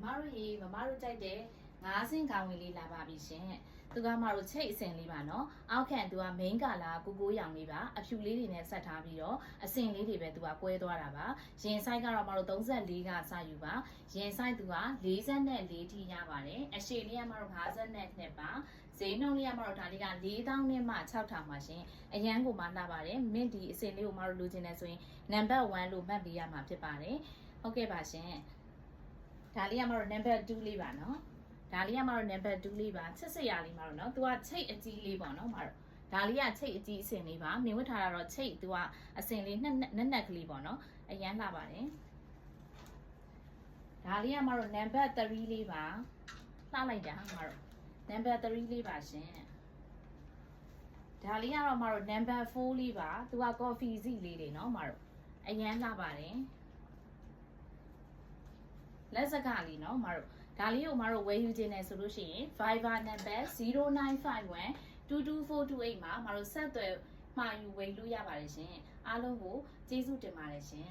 မတို့ရေမတို့ကြိုက်တဲ့ငါးစင်ကောင်းဝင်လေးလာပါပြီရှင်သူကမတို့ချိတ်အစင်လေးပါနော်အောက်ခံသူက main ကလာကိုရောင်လေးပါအဖြူလေးတွေနဲ့ဆက်ထားပြီးတော့အစင်လေးတွေပဲသူကကွဲသွားတာပါရင် size ကတော့မတို့34ကစယူပါရင် size သူက44ထိရပါတယ်အရှည်လေးကမတို့52ပါဈေးနှုန်းလေးကမတို့ဒါလေးက4000နဲ့မှ6000ပါရှင်အရန်ကိုမှလှပါတယ်မင်းဒီအစင်လေးကိုမတို့လိုချင်တယ်ဆိုရင် number 1လို့မှတ်ပေးရမှာဖြစ်ပါတယ်ဟုတ်ကဲ့ပါရှင်ဒါလေးကမတို့ number 2လေးပါနော်ဒါလေးကမတို့ number 2လေးပါချစ်စရာလေးမတို့နော်သူကချိတ်အကြီးလေးပေါ့နော်မတို့ဒါလေးကချိတ်အကြီးအစင်လေးပါမြင်ဝတ်ထားတာတော့ချိတ်သူကအစင်လေးနက်ကလေးပေါ့နော်အရန်လာပါတယ်ဒါလေးကမတို့ number 3လေးပါလှလိုက်တာမတို့ number 3လေးပါရှင်ဒါလေးကတော့မတို့ number 4လေးပါသူက coffee စီလေးတွေနော်မတို့အရန်လာပါတယ်လက်စကလေးနော်မတို့ဒါလေးကိုမတို့ဝယ်ယူခြင်းနဲ့ဆိုလို့ရှိရင် Viber number 0951 22428မှာမတို့ဆက်သွယ်မှာယူဝယ်လို့ရပါတယ်ရှင်အားလုံးကိုကျေးဇူးတင်ပါတယ်ရှင်